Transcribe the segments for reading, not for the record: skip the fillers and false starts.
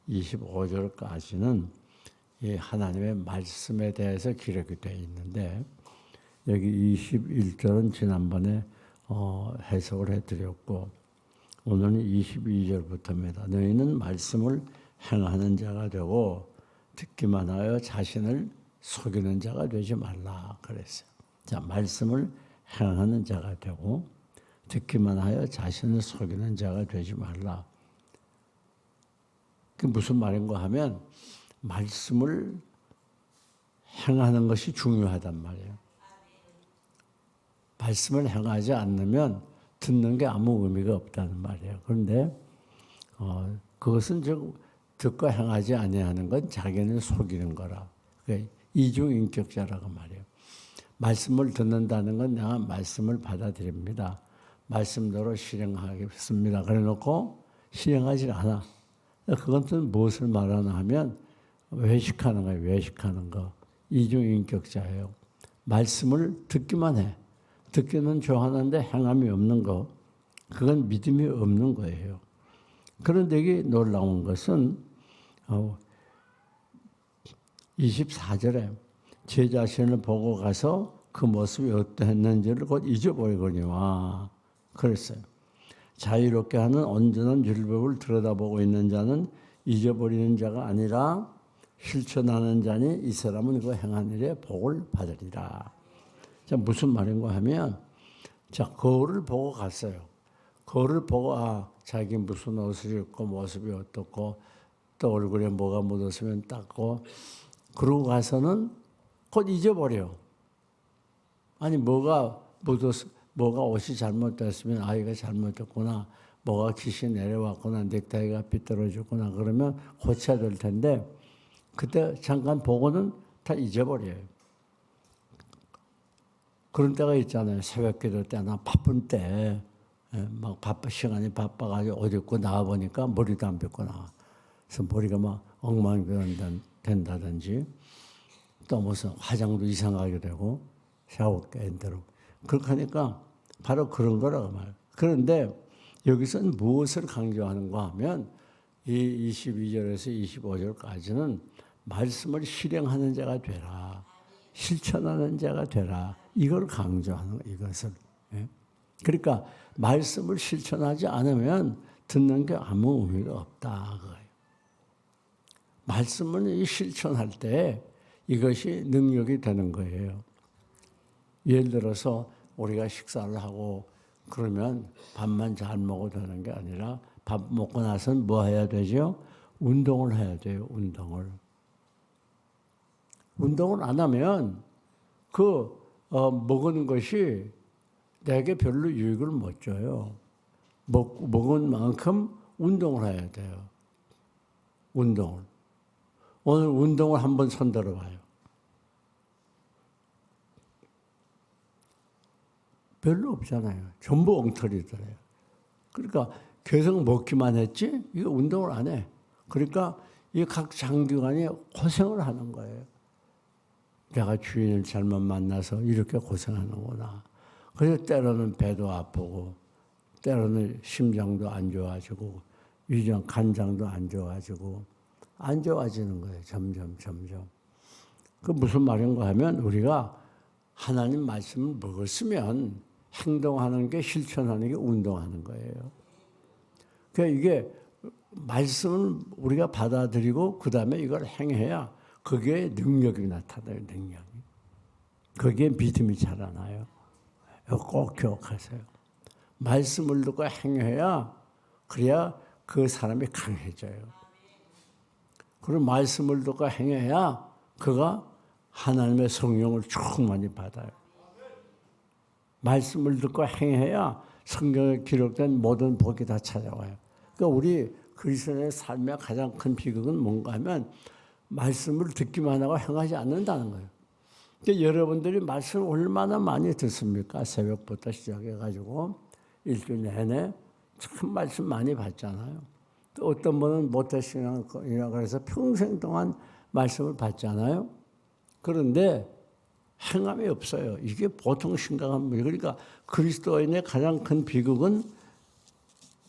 25절까지는 이 하나님의 말씀에 대해서 기록이 되어 있는데 여기 21절은 지난번에 해석을 해드렸고 오늘은 22절부터입니다. 너희는 말씀을 행하는 자가 되고 듣기만 하여 자신을 속이는 자가 되지 말라 그랬어요. 자, 말씀을 행하는 자가 되고 듣기만 하여 자신을 속이는 자가 되지 말라. 그게 무슨 말인가 하면 말씀을 행하는 것이 중요하단 말이에요. 말씀을 행하지 않으면 듣는 게 아무 의미가 없다는 말이에요. 그런데 그것은 즉 듣고 행하지 아니하는 건 자기를 속이는 거라. 그러니까 이중인격자라고 말이에요. 말씀을 듣는다는 건 내가 말씀을 받아들입니다. 말씀대로 실행하겠습니다. 그래놓고 실행하지 않아. 그것은 무엇을 말하나 하면 외식하는 거예요. 외식하는 거. 이중인격자예요. 말씀을 듣기만 해. 듣기는 좋아하는데 행함이 없는 거. 그건 믿음이 없는 거예요. 그런데 이게 놀라운 것은 24절에 제 자신을 보고 가서 그 모습이 어떠했는지를 곧 잊어버리거니와 그랬어요. 자유롭게 하는 온전한 율법을 들여다보고 있는 자는 잊어버리는 자가 아니라 실천하는 자니 이 사람은 그 행한 일에 복을 받으리라. 자, 무슨 말인가 하면 자, 거울을 보고 갔어요. 거울을 보고 자기 무슨 옷을 입고 모습이 어떻고 또 얼굴에 뭐가 묻었으면 닦고 그러고 가서는 곧 잊어버려. 아니 뭐가 묻었 뭐가 옷이 잘못됐으면 이거 잘못됐구나. 뭐가 깃이 내려왔구나. 넥타이가 삐뚤어졌구나. 그러면 고쳐야 될 텐데 그때 잠깐 보고는 다 잊어버려요. 그런 때가 있잖아요. 새벽기도 때나 바쁜 때 막 시간이 바빠가지고 옷 입고 나와보니까 머리도 안 빗고 나와. 그래서 머리가 막 엉망된다든지 또 무슨 화장도 이상하게 되고 샤워기 안 되고 그렇게 하니까 바로 그런 거라고 말해요. 그런데 여기서는 무엇을 강조하는가 하면 이 22절에서 25절까지는 말씀을 실행하는 자가 되라. 실천하는 자가 되라. 이걸 강조하는 거예요. 이것을. 그러니까 말씀을 실천하지 않으면 듣는 게 아무 의미가 없다. 그거예요. 말씀을 실천할 때 이것이 능력이 되는 거예요. 예를 들어서 우리가 식사를 하고 그러면 밥만 잘 먹어도 되는 게 아니라 밥 먹고 나서는 뭐 해야 되죠? 운동을 해야 돼요. 운동을 안 하면 먹은 것이 내게 별로 유익을 못 줘요. 먹은 만큼 운동을 해야 돼요. 운동을. 오늘 운동을 한번 손들어 봐요. 별로 없잖아요. 전부 엉터리더래요. 그러니까 계속 먹기만 했지 이거 운동을 안 해. 그러니까 이 각 장기관이 고생을 하는 거예요. 내가 주인을 잘못 만나서 이렇게 고생하는구나. 그래서 때로는 배도 아프고 때로는 심장도 안 좋아지고 간장도 안 좋아지고 안 좋아지는 거예요. 점점. 그 무슨 말인가 하면 우리가 하나님 말씀을 먹었으면 행동하는 게 실천하는 게 운동하는 거예요. 그러니까 이게 말씀을 우리가 받아들이고 그 다음에 이걸 행해야 거기에 능력이 나타나요. 능력이. 거기에 믿음이 자라나요. 꼭 기억하세요. 말씀을 듣고 행해야 그래야 그 사람이 강해져요. 그리고 말씀을 듣고 행해야 그가 하나님의 성령을 충만히 받아요. 말씀을 듣고 행해야 성경에 기록된 모든 복이 다 찾아와요. 그러니까 우리 그리스도인의 삶의 가장 큰 비극은 뭔가 하면 말씀을 듣기만 하고 행하지 않는다는 거예요. 그러니까 여러분들이 말씀을 얼마나 많이 듣습니까? 새벽부터 시작해가지고 일주일 내내 참 말씀 많이 받잖아요. 또 어떤 분은 모태신앙이라고 해서 평생 동안 말씀을 받잖아요. 그런데 행함이 없어요. 이게 보통 심각한 문제. 그러니까 그리스도인의 가장 큰 비극은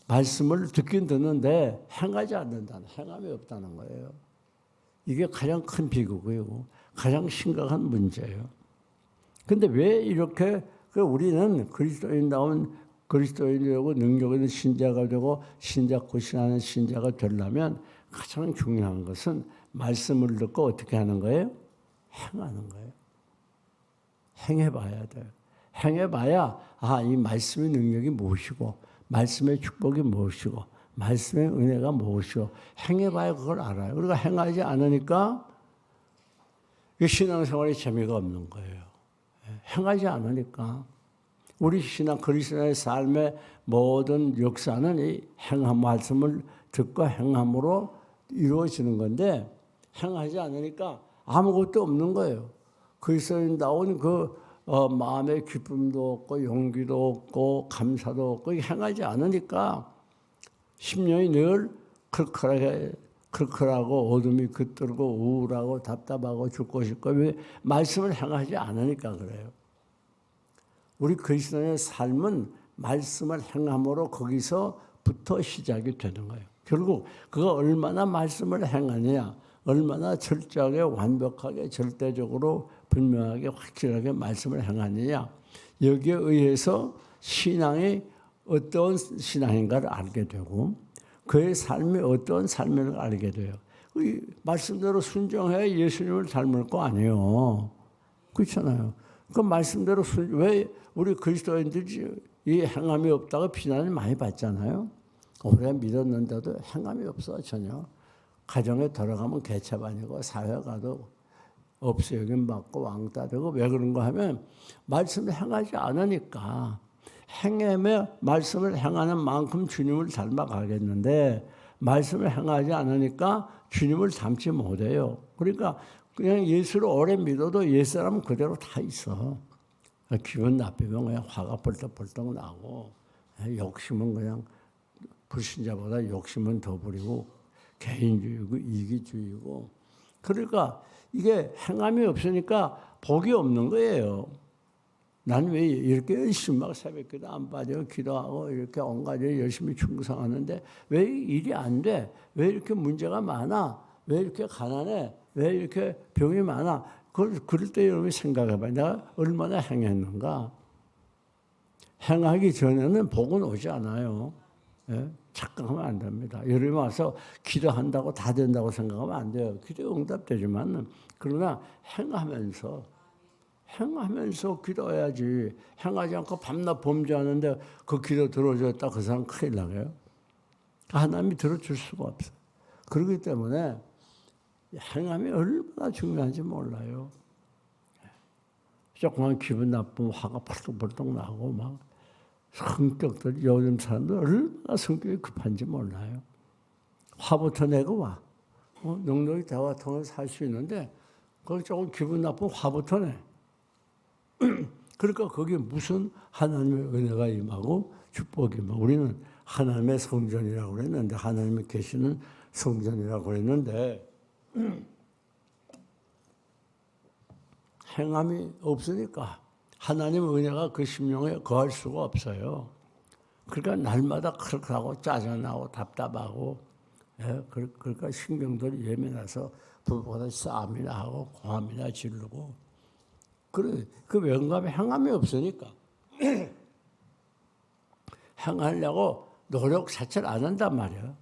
말씀을 듣긴 듣는데 행하지 않는다는, 행함이 없다는 거예요. 이게 가장 큰 비극이고 가장 심각한 문제예요. 근데 왜 이렇게 우리는 그리스도인다운 그리스도인이고 능력 있는 신자가 되고 신자 고신하는 신자가 되려면 가장 중요한 것은 말씀을 듣고 어떻게 하는 거예요? 행하는 거예요. 행해봐야 돼요. 행해봐야 이 말씀의 능력이 무엇이고 말씀의 축복이 무엇이고 말씀의 은혜가 무엇이고 행해봐야 그걸 알아요. 우리가 행하지 않으니까 신앙생활에 재미가 없는 거예요. 행하지 않으니까. 우리 신앙 그리스도의 삶의 모든 역사는 이 행함 말씀을 듣고 행함으로 이루어지는 건데 행하지 않으니까 아무것도 없는 거예요. 그리스도인다운 마음의 기쁨도 없고 용기도 없고 감사도 없고 행하지 않으니까 심령이 늘 클클하고 어둠이 깃들고 우울하고 답답하고 죽고 싶고 왜 말씀을 행하지 않으니까 그래요. 우리 그리스도인의 삶은 말씀을 행함으로 거기서부터 시작이 되는 거예요. 결국 그가 얼마나 말씀을 행하느냐, 얼마나 철저하게 완벽하게 절대적으로 분명하게 확실하게 말씀을 행하느냐, 여기에 의해서 신앙이 어떤 신앙인가를 알게 되고 그의 삶이 어떤 삶인가를 알게 돼요. 말씀대로 순종해야 예수님을 닮을 거 아니에요. 그렇잖아요. 그 말씀대로 왜 우리 그리스도인들이 이 행함이 없다고 비난을 많이 받잖아요. 오래 믿었는데도 행함이 없어 전혀. 가정에 들어가면 개차반이고 사회 가도 없어요긴 받고 왕따 되고 왜 그런가 하면 말씀을 행하지 않으니까. 행함에 말씀을 행하는 만큼 주님을 닮아가겠는데 말씀을 행하지 않으니까 주님을 닮지 못해요. 그러니까 그냥 예수를 오래 믿어도 옛사람은 그대로 다 있어. 기분 나쁘면 그냥 화가 벌떡벌떡 나고 욕심은 그냥 불신자보다 욕심은 더 부리고 개인주의고 이기주의고 그러니까 이게 행함이 없으니까 복이 없는 거예요. 난 왜 이렇게 열심히 막 새벽기도 안 빠져 기도하고 이렇게 온갖 일 열심히 충성하는데 왜 일이 안 돼? 왜 이렇게 문제가 많아? 왜 이렇게 가난해? 왜 이렇게 병이 많아? 그럴 때 여러분이 생각해봐. 내가 얼마나 행했는가? 행하기 전에는 복은 오지 않아요. 예? 착각하면 안 됩니다. 여러분이 와서 기도한다고 다 된다고 생각하면 안 돼요. 기도 응답되지만 그러나 행하면서 기도해야지. 행하지 않고 밤낮 범죄하는데 그 기도 들어줬다 그 사람 큰일 나게요. 하나님이 들어줄 수가 없어. 그렇기 때문에 행함이 얼마나 중요한지 몰라요. 조금만 기분 나쁘면 화가 벌떡벌떡 나고 막 성격들 요즘 사람들 얼마나 성격이 급한지 몰라요. 화부터 내고 와. 넉넉히 대화 통해서 살 수 있는데 거기 조금 기분 나쁘면 화부터 내. 그러니까 거기에 무슨 하나님의 은혜가 임하고 축복이 임하고 우리는 하나님의 성전이라고 그랬는데 하나님이 계시는 성전이라고 그랬는데 행함이 없으니까 하나님의 은혜가 그 심령에 거할 수가 없어요. 그러니까 날마다 그렇게 짜증나고 답답하고 그러니까 신경들이 예민해서 부부보다 싸움이나 하고 고함이나 지르고 그래 그 영감에 행함이 없으니까 행하려고 노력 자체를 안 한단 말이야.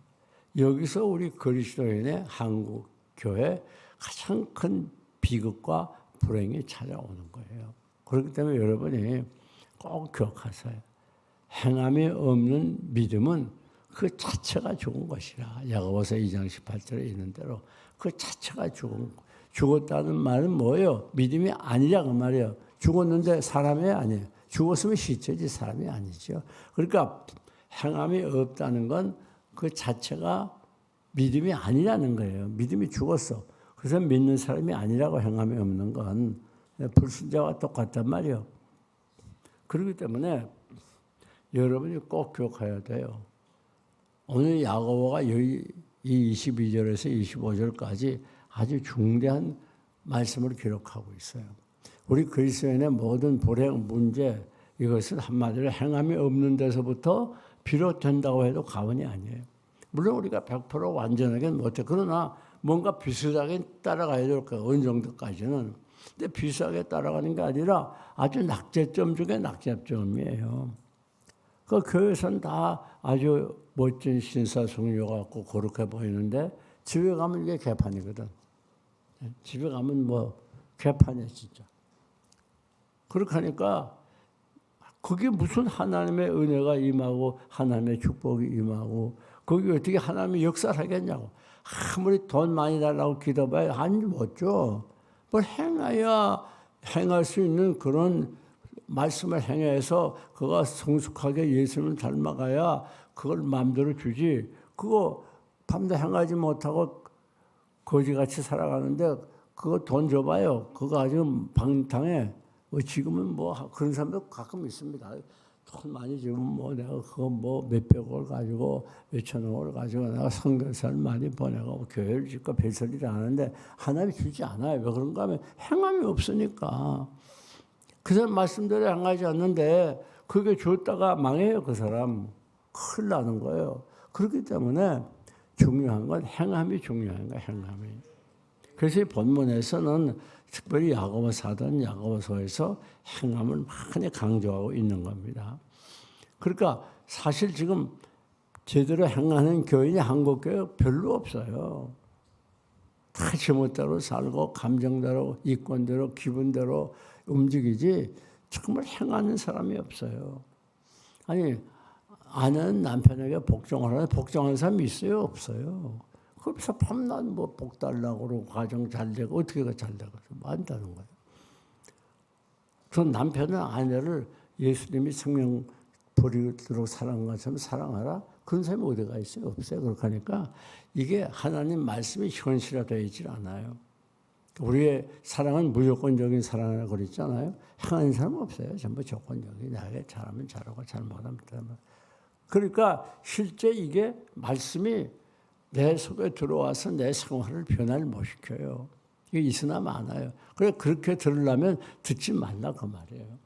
여기서 우리 그리스도인의 한국 교회 가장 큰 비극과 불행이 찾아오는 거예요. 그렇기 때문에 여러분이 꼭 기억하세요. 행함이 없는 믿음은 그 자체가 죽은 것이라. 야고보서 2장 18절에 있는 대로 그 자체가 죽었다는 말은 뭐예요? 믿음이 아니라 그 말이에요. 죽었는데 사람이 아니에요. 죽었으면 시체지 사람이 아니죠. 그러니까 행함이 없다는 건 그 자체가 믿음이 아니라는 거예요. 믿음이 죽었어. 그래서 믿는 사람이 아니라고 행함이 없는 건 불신자와 똑같단 말이에요. 그렇기 때문에 여러분이 꼭 기억해야 돼요. 오늘 야고보가 이 22절에서 25절까지 아주 중대한 말씀을 기록하고 있어요. 우리 그리스도인의 모든 불행, 문제 이것은 한마디로 행함이 없는 데서부터 비롯된다고 해도 과언이 아니에요. 물론 우리가 100% 완전하게는 못해. 그러나 뭔가 비슷하게 따라가야 될 거예요. 어느 정도까지는. 근데 비슷하게 따라가는 게 아니라 아주 낙제점 중에 낙제점이에요. 그 교회에서는 다 아주 멋진 신사숙녀 같고 거룩해 보이는데 집에 가면 이게 개판이거든. 집에 가면 뭐 개판이야 진짜. 그렇게 하니까 그게 무슨 하나님의 은혜가 임하고 하나님의 축복이 임하고 거기 어떻게 하나님이 역사를 하겠냐고. 아무리 돈 많이 달라고 기도봐야 안 못 줘. 뭘 행해야 행할 수 있는 그런 말씀을 행해서 그가 성숙하게 예수님을 닮아가야 그걸 마음대로 주지. 그거 밤낮 행하지 못하고 거지같이 살아가는데 그거 돈 줘봐요. 그거 아주 방탕해. 지금은 뭐 그런 사람도 가끔 있습니다. 돈 많이 주면 뭐 내가 그거 뭐 몇백억을 가지고 몇천억을 가지고 내가 선교사를 많이 보내고 교회를 짓고 별소리를 하는데 하나님이 주지 않아요. 왜 그런가 하면 행함이 없으니까. 그 사람 말씀대로 행하지 않는데 그게 줬다가 망해요. 그 사람. 큰일 나는 거예요. 그렇기 때문에 중요한 건 행함이 중요한 거예요. 행함이. 그래서 이 본문에서는 특별히 야고보사든 야고보서에서 행함을 많이 강조하고 있는 겁니다. 그러니까 사실 지금 제대로 행하는 교인이 한국교회 별로 없어요. 다 제멋대로 살고 감정대로 이권대로 기분대로 움직이지 정말 행하는 사람이 없어요. 아니 아내는 남편에게 복종하는 사람이 있어요? 없어요. 그래서 밤낮 뭐 복 달라고 그러고 가정 잘 되고 어떻게 잘 되고 뭐 한다는 거예요. 그 남편은 아내를 예수님이 생명 버리도록 사랑한 것처럼 사랑하라? 그런 사람이 어디가 있어요? 없어요. 그렇게 하니까 이게 하나님 말씀이 현실화되어 있질 않아요. 우리의 사랑은 무조건적인 사랑이라고 그랬잖아요. 행하는 사람은 없어요. 전부 조건적인. 나에게 잘하면 잘하고 잘못하면 잘하고. 그러니까 실제 이게 말씀이 내 속에 들어와서 내 생활을 변화를 못 시켜요. 이게 있으나 많아요. 그렇게 들으려면 듣지 말라 그 말이에요.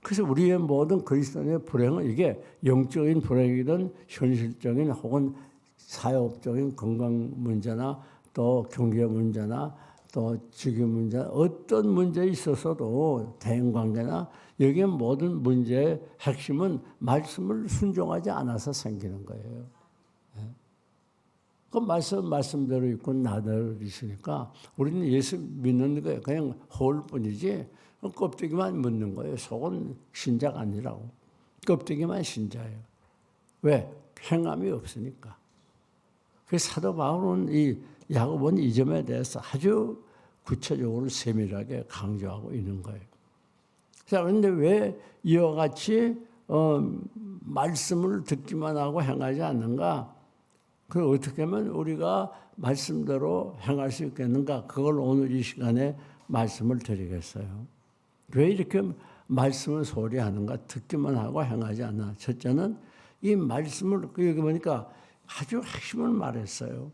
그래서 우리의 모든 그리스도인의 불행은 이게 영적인 불행이든 현실적인 혹은 사업적인 건강 문제나 또 경제 문제나 또 직위 문제 어떤 문제에 있어서도 대인관계나 여기에 모든 문제의 핵심은 말씀을 순종하지 않아서 생기는 거예요. 그 말씀대로 있고 나대로 있으니까 우리는 예수 믿는 거예요. 그냥 홀 뿐이지 껍데기만 묻는 거예요. 속은 신자가 아니라고. 껍데기만 신자예요. 왜? 행함이 없으니까. 그래서 사도 바울은 이 야고보는 이 점에 대해서 아주 구체적으로 세밀하게 강조하고 있는 거예요. 자, 그런데 왜 이와 같이 말씀을 듣기만 하고 행하지 않는가? 그 어떻게 하면 우리가 말씀대로 행할 수 있겠는가? 그걸 오늘 이 시간에 말씀을 드리겠어요. 왜 이렇게 말씀을 소홀히 하는가? 듣기만 하고 행하지 않나? 첫째는 이 말씀을 여기 보니까 아주 핵심을 말했어요.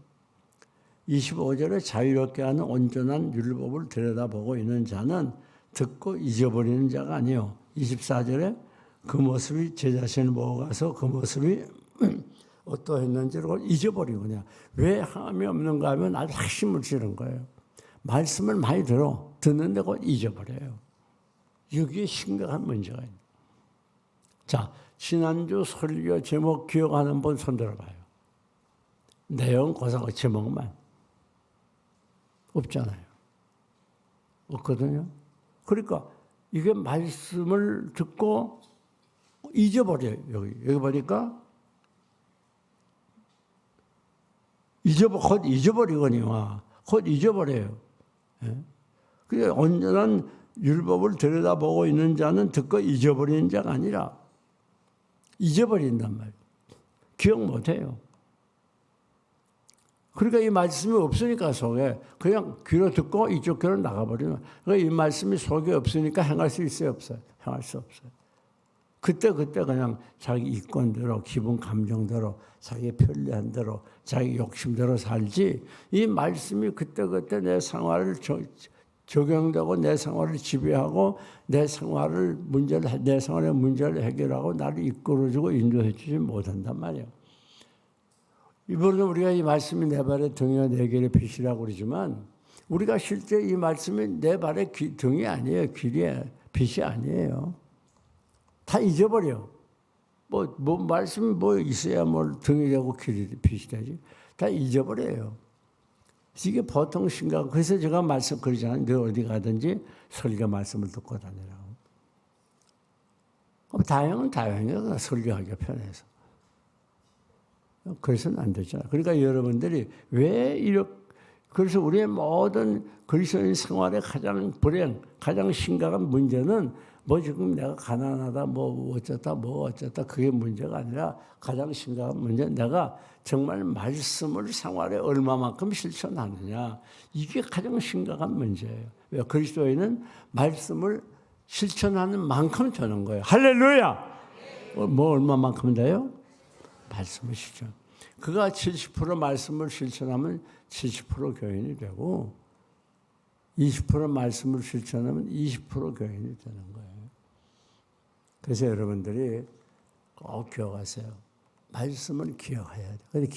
25절에 자유롭게 하는 온전한 율법을 들여다보고 있는 자는 듣고 잊어버리는 자가 아니요. 24절에 그 모습이 제 자신을 보고 가서 그 모습이 어떠했는지를 잊어버리고 그냥 왜 함이 없는가 하면 아주 핵심을 찌는 거예요. 말씀을 많이 듣는데 곧 잊어버려요. 여기에 심각한 문제가 있는. 자, 지난주 설교 제목 기억하는 분 손들어봐요. 내용 고사고 제목만 없잖아요. 없거든요. 그러니까 이게 말씀을 듣고 잊어버려요. 여기 보니까 곧 잊어버리거니와 곧 잊어버려요. 예? 그게 온전한 율법을 들여다보고 있는 자는 듣고 잊어버리는 자가 아니라 잊어버린단 말이에요. 기억 못해요. 그러니까 이 말씀이 없으니까 속에 그냥 귀로 듣고 이쪽 귀로 나가버리는. 그러니까 이 말씀이 속에 없으니까 행할 수 있어요, 없어요? 행할 수 없어요. 그때 그냥 자기 이권대로 기분 감정대로 자기 편리한 대로 자기 욕심대로 살지 이 말씀이 그때 내 생활을 적용되고 내 생활을 지배하고 내 생활의 문제를 해결하고 나를 이끌어주고 인도해주지 못한단 말이에요. 이번에 우리가 이 말씀이 내 발의 등이요 내 길의 빛이라고 그러지만 우리가 실제 이 말씀이 내 발의 등이 아니에요. 길이에요. 빛이 아니에요. 다 잊어버려. 말씀이 있어야 등이 되고 길이 빛이 되지. 다 잊어버려요. 이게 보통 심각. 그래서 제가 그러잖아요. 너 어디 가든지 설교 말씀을 듣고 다니라고. 다행이에요. 설교하기가 편해서. 그래서는 안 되잖아. 그러니까 여러분들이 그래서 우리의 모든 그리스도인 생활의 가장 가장 심각한 문제는 지금 내가 가난하다, 어쩌다, 그게 문제가 아니라 가장 심각한 문제는 내가 정말 말씀을 생활에 얼마만큼 실천하느냐. 이게 가장 심각한 문제예요. 왜? 그리스도인은 말씀을 실천하는 만큼 되는 거예요. 할렐루야! 얼마만큼 돼요? 말씀을 실천. 그가 70% 말씀을 실천하면 70% 교인이 되고 20% 말씀을 실천하면 20% 교인이 되는 거예요. 그래서 여러분들이 꼭 기억하세요. 말씀을 기억해야 돼요. 근데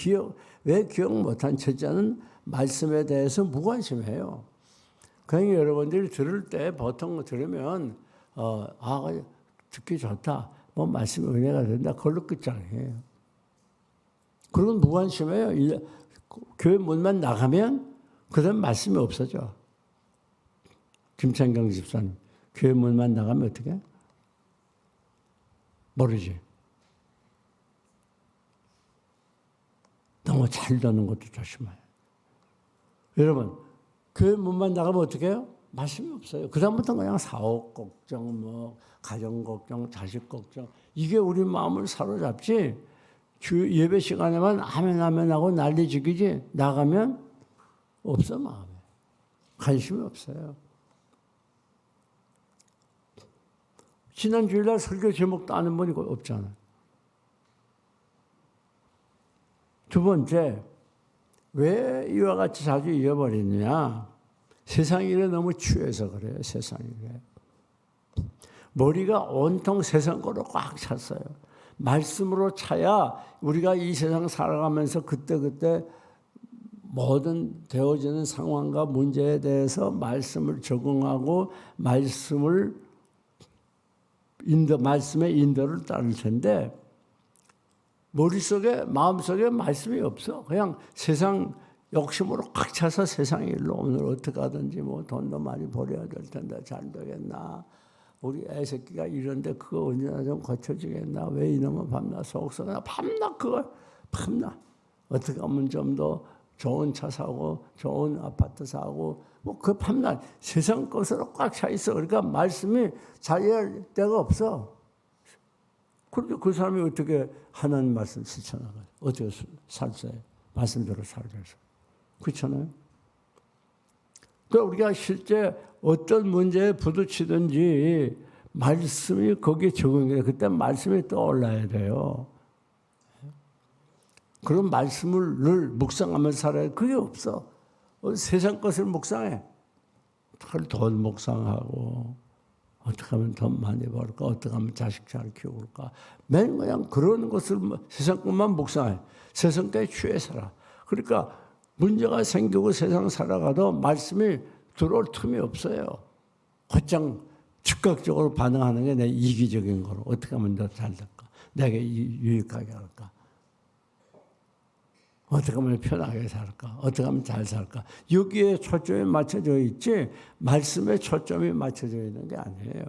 왜 기억 못한 첫째는 말씀에 대해서 무관심해요. 그냥 여러분들이 들을 때 보통 들으면 듣기 좋다. 말씀이 은혜가 된다. 그걸로 끝장이에요. 그건 무관심해요. 교회 문만 나가면 그다음 말씀이 없어져. 김창경 집사님 교회 문만 나가면 어떻게 해? 모르지. 너무 잘 듣는 것도 조심해요. 여러분 교회 문만 나가면 어떻게 해요? 말씀이 없어요. 그다음부터는 그냥 사업 걱정, 가정 걱정, 자식 걱정 이게 우리 마음을 사로잡지. 주 예배 시간에만 아멘 하고 난리지기지 나가면 없어 마음에. 관심이 없어요. 지난 주일날 설교 제목도 아는 분이 없잖아요. 두 번째, 왜 이와 같이 자주 잊어버리느냐? 세상 일에 너무 취해서 그래요. 세상 일에. 머리가 온통 세상 거로 꽉 찼어요. 말씀으로 차야 우리가 이 세상 살아가면서 그때그때 모든 되어지는 상황과 문제에 대해서 말씀을 적응하고 말씀의 인도를 따를 텐데 마음속에 말씀이 없어. 그냥 세상 욕심으로 꽉 차서 세상 일로 오늘 어떻게 하든지 돈도 많이 벌어야 될 텐데 잘 되겠나. 우리 애새끼가 이런데 그거 언제나 좀 고쳐지겠나. 왜 이놈은 밤낮 속썩나. 밤낮. 어떻게 하면 좀 더 좋은 차 사고 좋은 아파트 사고 그 밤낮 세상 것으로 꽉 차 있어. 그러니까 말씀이 자유할 데가 없어. 그런데 그 사람이 어떻게 하나님 말씀 실천하고 어떻게 살어요? 말씀대로 살아서. 그렇잖아요. 그러니까 우리가 실제 어떤 문제에 부딪히든지 말씀이 거기에 적용이 돼요. 그때 말씀이 떠올라야 돼요. 그런 말씀을 늘 묵상하면서 살아야 그게 없어. 세상 것을 묵상해. 돈 묵상하고 어떻게 하면 돈 많이 벌까? 어떻게 하면 자식 잘 키울까? 맨 그냥 그런 것을 세상 것만 묵상해. 세상 것에 취해 살아. 그러니까 문제가 생기고 세상 살아가도 말씀이 들어올 틈이 없어요. 곧장 즉각적으로 반응하는 게 내 이기적인 거로 어떻게 하면 더 잘 될까? 내게 유익하게 할까? 어떻게 하면 편하게 살까? 어떻게 하면 잘 살까? 여기에 초점이 맞춰져 있지 말씀에 초점이 맞춰져 있는 게 아니에요.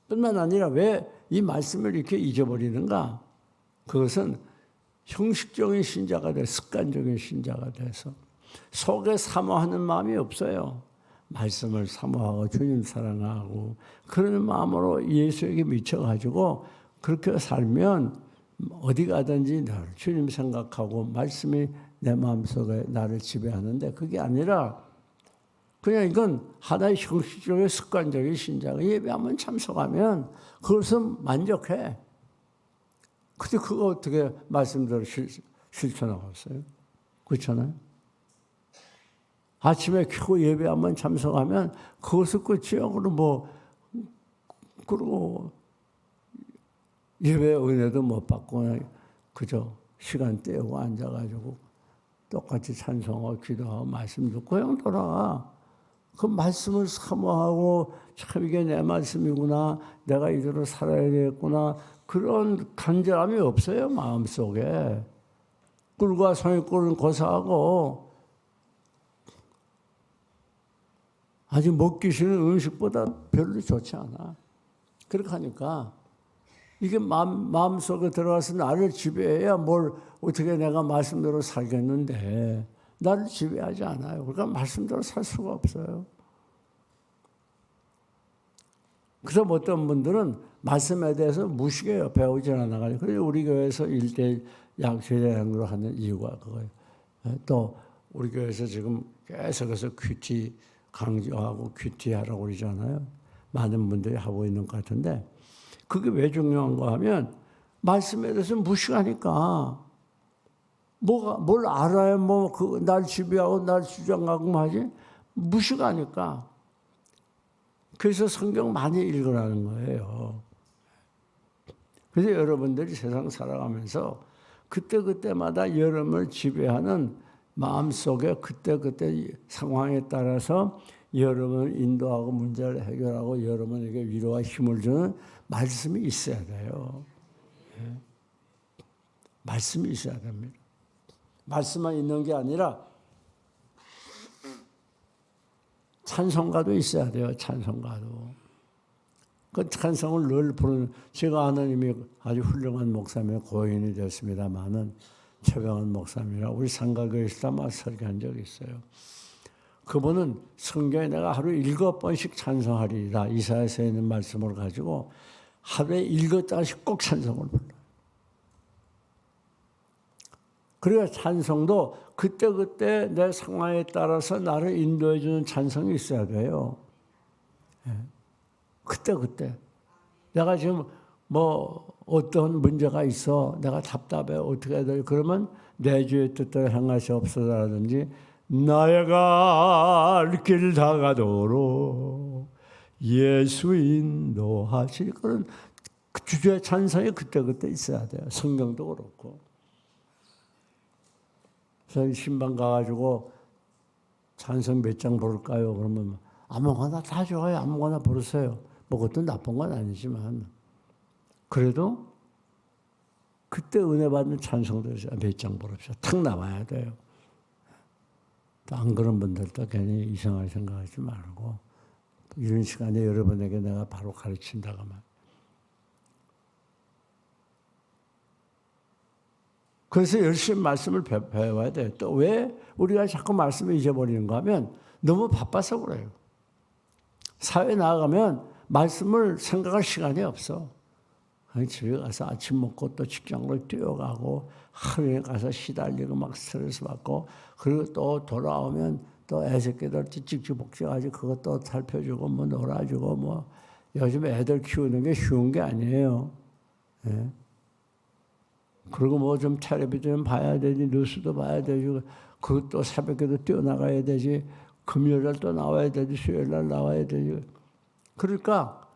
뿐만 아니라 왜 이 말씀을 이렇게 잊어버리는가? 그것은 형식적인 신자가 돼 습관적인 신자가 돼서 속에 사모하는 마음이 없어요. 말씀을 사모하고 주님 사랑하고 그런 마음으로 예수에게 미쳐가지고 그렇게 살면 어디 가든지 나를 주님 생각하고 말씀이 내 마음속에 나를 지배하는데 그게 아니라 그냥 이건 하나의 형식적인 습관적인 신자가 예배하면 참석하면 그것은 만족해. 근데 그거 어떻게 말씀대로 실천하고 있어요? 그렇잖아요? 아침에 켜고 예배 한번 참석하면 그것을 끝이요. 그리고 예배 은혜도 못 받고 그저 시간 때우고 앉아가지고 똑같이 찬송하고 기도하고 말씀 듣고 그냥 돌아가. 그 말씀을 사모하고 참 이게 내 말씀이구나. 내가 이대로 살아야 되겠구나. 그런 간절함이 없어요. 마음속에. 꿀과 성의꿀은 고사하고 아직 먹기 싫은 음식보다 별로 좋지 않아. 그렇게 하니까 이게 마음속에 들어가서 나를 지배해야 뭘 어떻게 내가 말씀대로 살겠는데 나를 지배하지 않아요. 그러니까 말씀대로 살 수가 없어요. 그래서 어떤 분들은 말씀에 대해서 무식해요. 배우지 않아가지고. 그래서 우리 교회에서 1대1 제자양으로 하는 이유가 그거예요. 또 우리 교회에서 지금 계속해서 큐티 강조하고 큐티 하라고 그러잖아요. 많은 분들이 하고 있는 것 같은데 그게 왜 중요한가 하면 말씀에 대해서 무식하니까 뭘 알아야 날 지배하고 날 주장하고 하지? 무식하니까. 그래서 성경 많이 읽으라는 거예요. 그래서 여러분들이 세상 살아가면서 그때그때마다 여러분을 지배하는 마음속에 그때그때 상황에 따라서 여러분을 인도하고 문제를 해결하고 여러분에게 위로와 힘을 주는 말씀이 있어야 돼요. 말씀이 있어야 됩니다. 말씀만 있는 게 아니라 찬송가도 있어야 돼요. 찬송가도. 그 찬송을 늘 부르는 제가 아는 이미 아주 훌륭한 목사님의 고인이 되었습니다마는 최병헌 목사님이라 우리 상가교회에서 아마 설교한 적이 있어요. 그분은 성경에 내가 하루 7번씩 찬송하리라 이사야서에 있는 말씀을 가지고 하루에 7장씩 꼭 찬송을 불러요. 그래야 찬송도 그때그때 내 상황에 따라서 나를 인도해 주는 찬송이 있어야 돼요. 그때그때. 내가 지금 어떤 문제가 있어. 내가 답답해. 어떻게 해야 돼. 그러면 내 주의 뜻대로 행하시옵소서라든지 나의 갈 길 다가도록 예수 인도하시 그런 주의 찬송이 그때그때 있어야 돼요. 성경도 그렇고. 그래서 신방 가가지고 찬송 몇 장 부를까요? 그러면 아무거나 다 좋아요. 아무거나 부르세요. 그것도 나쁜 건 아니지만 그래도 그때 은혜 받는 찬송들 몇 장 부릅시다. 탁 나와야 돼요. 안 그런 분들도 괜히 이상하게 생각하지 말고 이런 시간에 여러분에게 내가 바로 가르친다고 말. 그래서 열심히 말씀을 배워야 돼요. 또 왜 우리가 자꾸 말씀을 잊어버리는가 하면 너무 바빠서 그래요. 사회에 나아가면 말씀을 생각할 시간이 없어. 집에 가서 아침 먹고 또 직장으로 뛰어가고 하루에 가서 시달리고 막 스트레스 받고 그리고 또 돌아오면 또 애새끼들 찍찍복잡하지 그것도 살펴주고 놀아주고 요즘 애들 키우는 게 쉬운 게 아니에요. 예. 그리고 좀 텔레비 좀 봐야 되지 뉴스도 봐야 되지 그것도 새벽에도 뛰어나가야 되지 금요일날 또 나와야 되지 수요일날 나와야 되지 그러니까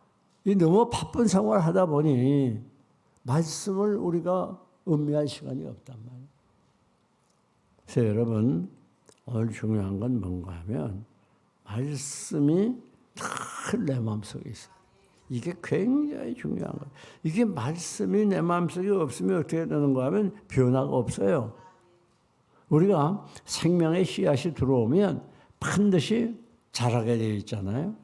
이 너무 바쁜 생활을 하다 보니 말씀을 우리가 음미할 시간이 없단 말이에요. 그래서 여러분 오늘 중요한 건 뭔가 하면 말씀이 늘 내 마음속에 있어요. 이게 굉장히 중요한 거예요. 이게 말씀이 내 마음속에 없으면 어떻게 되는가 하면 변화가 없어요. 우리가 생명의 씨앗이 들어오면 반드시 자라게 되어 있잖아요.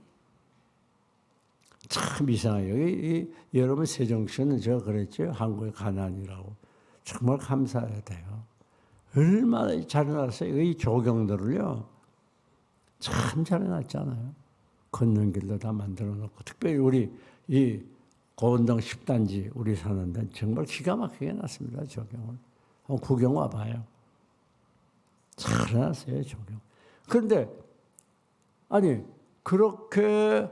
참 이상해요. 여러분 세종시는 제가 그랬죠. 한국의 가난이라고. 정말 감사해야 돼요. 얼마나 잘해놨어요. 이 조경들을요. 참 잘해놨잖아요. 걷는 길도 다 만들어놓고 특별히 우리 이 고운동 10단지 우리 사는데 정말 기가 막히게 해놨습니다. 조경을. 한번 구경 와봐요. 잘해놨어요. 조경. 그런데 아니 그렇게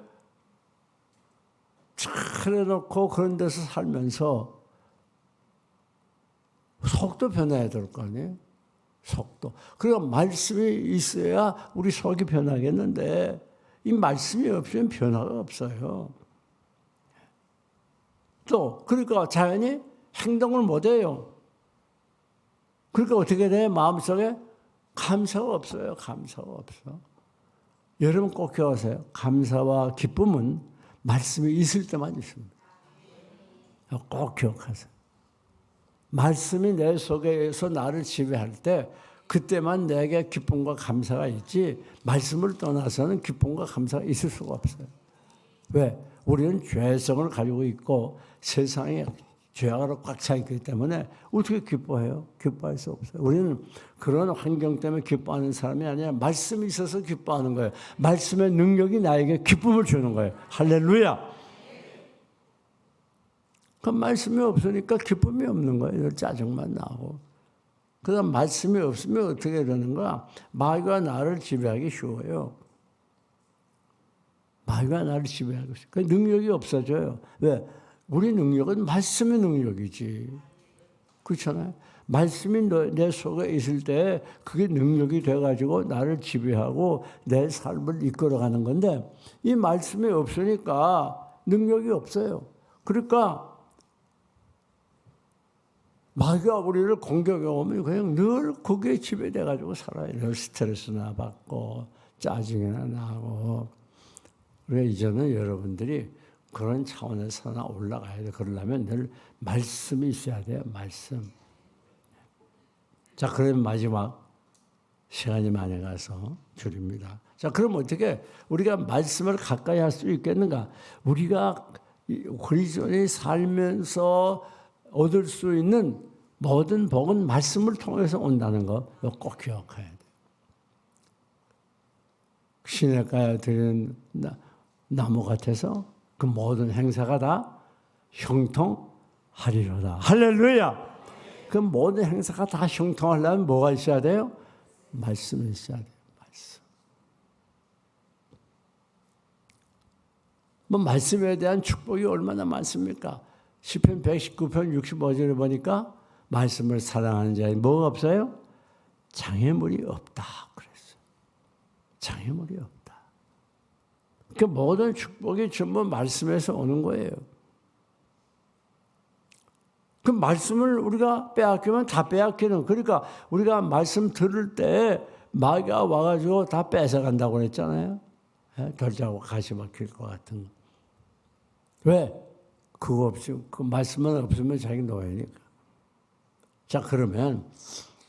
잘해놓고 그런 데서 살면서 속도 변해야 될 거 아니에요? 속도. 그러니까 말씀이 있어야 우리 속이 변하겠는데 이 말씀이 없으면 변화가 없어요. 또 그러니까 자연히 행동을 못해요. 그러니까 어떻게 돼? 마음속에 감사가 없어요. 감사가 없어. 여러분 꼭 기억하세요. 감사와 기쁨은 말씀이 있을 때만 있습니다. 꼭 기억하세요. 말씀이 내 속에서 나를 지배할 때 그때만 내게 기쁨과 감사가 있지 말씀을 떠나서는 기쁨과 감사가 있을 수가 없어요. 왜? 우리는 죄성을 가지고 있고 세상에 죄악으로 꽉 차 있기 때문에 어떻게 기뻐해요? 기뻐할 수 없어요. 우리는 그런 환경 때문에 기뻐하는 사람이 아니라 말씀이 있어서 기뻐하는 거예요. 말씀의 능력이 나에게 기쁨을 주는 거예요. 할렐루야! 그 말씀이 없으니까 기쁨이 없는 거예요. 짜증만 나고. 그다음 말씀이 없으면 어떻게 되는가? 마귀가 나를 지배하기 쉬워요. 마귀가 나를 지배하고 있어요. 그 능력이 없어져요. 왜? 우리 능력은 말씀의 능력이지. 그렇잖아요. 말씀이 내 속에 있을 때 그게 능력이 돼가지고 나를 지배하고 내 삶을 이끌어가는 건데 이 말씀이 없으니까 능력이 없어요. 그러니까 마귀가 우리를 공격해 오면 그냥 늘 거기에 지배돼가지고 살아요. 늘 스트레스나 받고 짜증이나 나고. 그래서 이제는 여러분들이 그런 차원에서 올라가야 돼. 그러려면 늘 말씀이 있어야 돼요. 말씀. 자, 그러면 마지막 시간이 많이 가서 줄입니다. 자, 그럼 어떻게 우리가 말씀을 가까이 할 수 있겠는가? 우리가 그리스도인이 살면서 얻을 수 있는 모든 복은 말씀을 통해서 온다는 거 꼭 기억해야 돼요. 시냇가에 들은 나무 같아서 그 모든 행사가 다 형통하리로다. 할렐루야! 그 모든 행사가 다 형통하려면 뭐가 있어야 돼요? 말씀이 있어야 돼요. 말씀. 뭐 말씀에 대한 축복이 얼마나 많습니까? 시편 119편 65절에 보니까 말씀을 사랑하는 자에 뭐가 없어요? 장애물이 없다 그랬어요. 장애물이 없다. 그 모든 축복이 전부 말씀에서 오는 거예요. 그 말씀을 우리가 빼앗기면 다 빼앗기는. 그러니까 우리가 말씀 들을 때 마귀가 와가지고 다 뺏어간다고 그랬잖아요. 결자고 가시 막힐 것 같은 거. 왜? 그거 없이 그 말씀만 없으면 자기 노예니까. 자, 그러면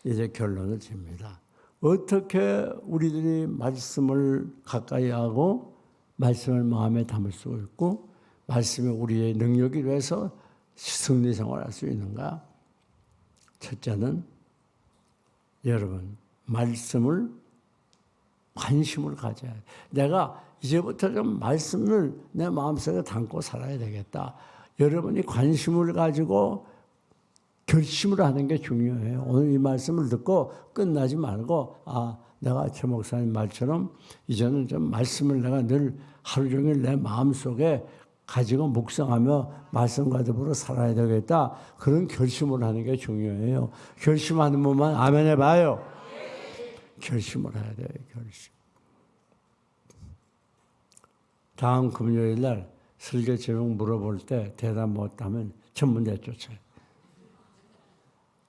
이제 결론을 집니다. 어떻게 우리들이 말씀을 가까이 하고 말씀을 마음에 담을 수 있고 말씀이 우리의 능력이 돼서 승리 생활할 수 있는가? 첫째는 여러분 말씀을 관심을 가져야 돼. 내가 이제부터 좀 말씀을 내 마음속에 담고 살아야 되겠다. 여러분이 관심을 가지고 결심을 하는 게 중요해요. 오늘 이 말씀을 듣고 끝나지 말고 내가 최 목사님 말처럼 이제는 좀 말씀을 내가 늘 하루 종일 내 마음속에 가지고 묵상하며 말씀과 더불어 살아야 되겠다. 그런 결심을 하는 게 중요해요. 결심하는 분만 아멘 해봐요. 결심을 해야 돼요. 결심. 다음 금요일 날 설교 제목 물어볼 때 대답 못하면 전부 내쫓아요.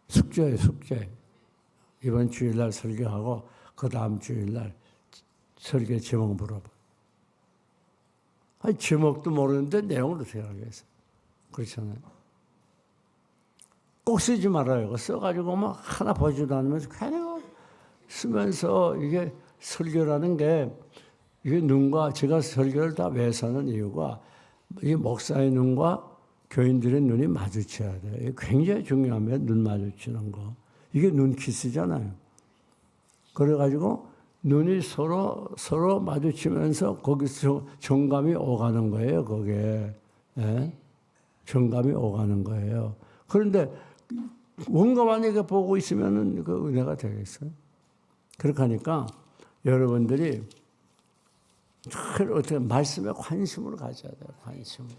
숙제예요. 숙제. 이번 주일날 설교하고 그 다음 주일날 설교 제목 물어봐. 아니 제목도 모르는데 내용을 어떻게 알겠어요? 그렇잖아요. 꼭 쓰지 말아요. 써가지고 막 하나 보지도 않으면서 괜히 쓰면서 이게 설교라는 게 이게 눈과 제가 설교를 다 왜 사는 이유가 이 목사의 눈과 교인들의 눈이 마주쳐야 돼요. 이게 굉장히 중요하면 눈 마주치는 거. 이게 눈 키스잖아요. 그래가지고 눈이 서로 마주치면서 거기서 정감이 오가는 거예요. 거기에. 예? 정감이 오가는 거예요. 그런데 원가만 이렇게 보고 있으면은 그 은혜가 되겠어요? 그렇게 하니까 여러분들이 어떻게 말씀에 관심을 가져야 돼요. 관심을.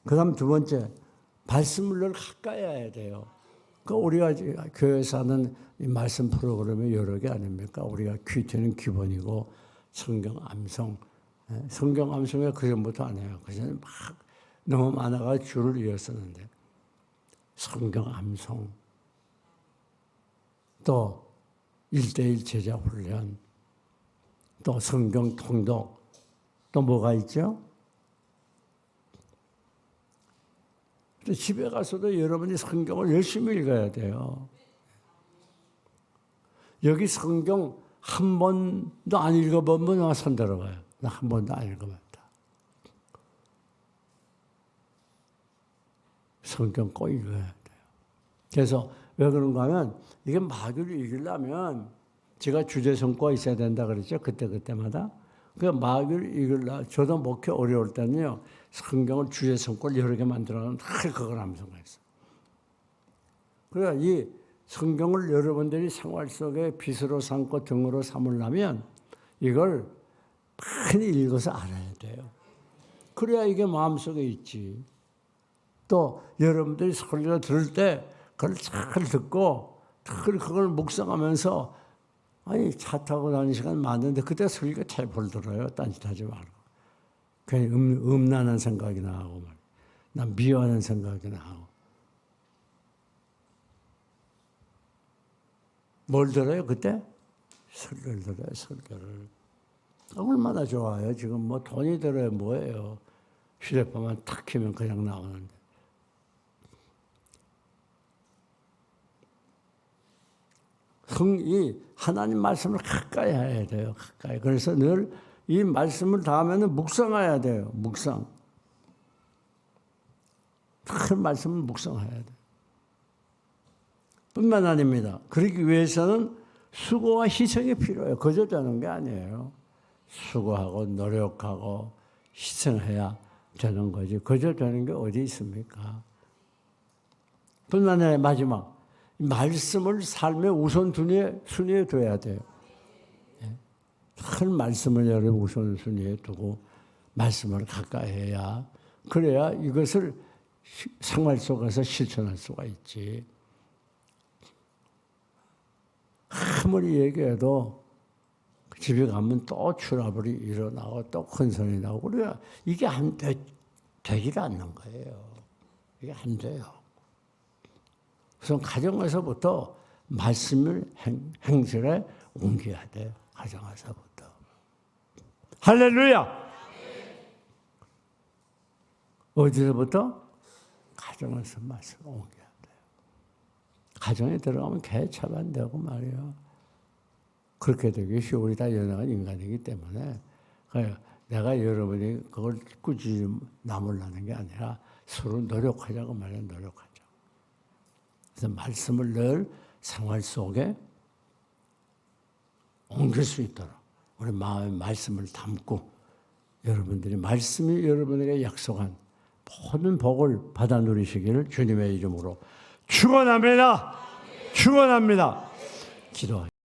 그 다음 두 번째, 말씀을 늘 가까이 해야 돼요. 우리가 교회에서 하는 이 말씀 프로그램이 여러 개 아닙니까? 우리가 큐티는 기본이고 성경 암송, 성경 암송에 그 전부터 안 해요. 그 전에 막 너무 많아가 줄을 이었었는데 성경 암송, 또 1:1 제자 훈련, 또 성경 통독, 또 뭐가 있죠? 집에 가서도 여러분이 성경을 열심히 읽어야 돼요. 여기 성경 한 번도 안 읽어본 분 손 들어봐요. 나 한 번도 안 읽어봤다. 성경 꼭 읽어야 돼요. 그래서 왜 그런가 하면 이게 마귀를 이기려면 제가 주제성과 있어야 된다 그랬죠. 그때마다. 그 마귀를 이기려 저도 목회 어려울 때는요. 성경을 주제성과를 여러 개 만들어놓으면 늘 그걸 암송했어요. 그래야 이 성경을 여러분들이 생활 속에 빛으로 삼고 등으로 삼으려면 이걸 많이 읽어서 알아야 돼요. 그래야 이게 마음속에 있지. 또 여러분들이 설교 들을 때 그걸 잘 듣고 그걸 묵상하면서 아니 차 타고 다니는 시간 많은데 그때 설교 잘 들어요. 딴짓하지 말고. 괜히 음란한 생각이나 하고 난 미워하는 생각이나 하고. 뭘 들어요 그때? 설교를 들어요. 설교를. 얼마나 좋아요. 지금 뭐 돈이 들어요. 뭐예요. 휴대폰만 탁 키면 그냥 나오는데. 이 하나님 말씀을 가까이 해야 돼요. 가까이. 그래서 늘 이 말씀을 다 하면은 묵상해야 돼요. 묵상. 그 말씀을 묵상해야 돼요. 뿐만 아닙니다. 그러기 위해서는 수고와 희생이 필요해요. 거저 되는 게 아니에요. 수고하고 노력하고 희생해야 되는 거지. 거저 되는 게 어디 있습니까? 뿐만 아니라 마지막. 말씀을 삶의 우선순위에 둬야 돼요. 큰 말씀을 여러분 우선순위에 두고 말씀을 가까이 해야 그래야 이것을 생활 속에서 실천할 수가 있지. 아무리 얘기해도 집에 가면 또 트러블이 일어나고 또 큰 소리 나고 우리가 이게 되질 않는 거예요. 이게 안 돼요. 우선 가정에서부터 말씀을 행실에 옮겨야 돼요. 가정에서부터. 할렐루야! 어디서부터? 가정에서 말씀을 옮겨야 돼요. 가정에 들어가면 개차반되고 말이에요. 그렇게 되기 쉬워. 우리 다 연약한 인간이기 때문에 내가 여러분이 그걸 꾸준히 남으려는 게 아니라 서로 노력하자고 말이에요. 노력하자. 그래서 말씀을 늘 생활 속에 옮길 수 있도록 우리 마음의 말씀을 담고 여러분들이 말씀이 여러분에게 약속한 모든 복을 받아 누리시기를 주님의 이름으로 축원합니다. 축원합니다. 기도하겠습니다.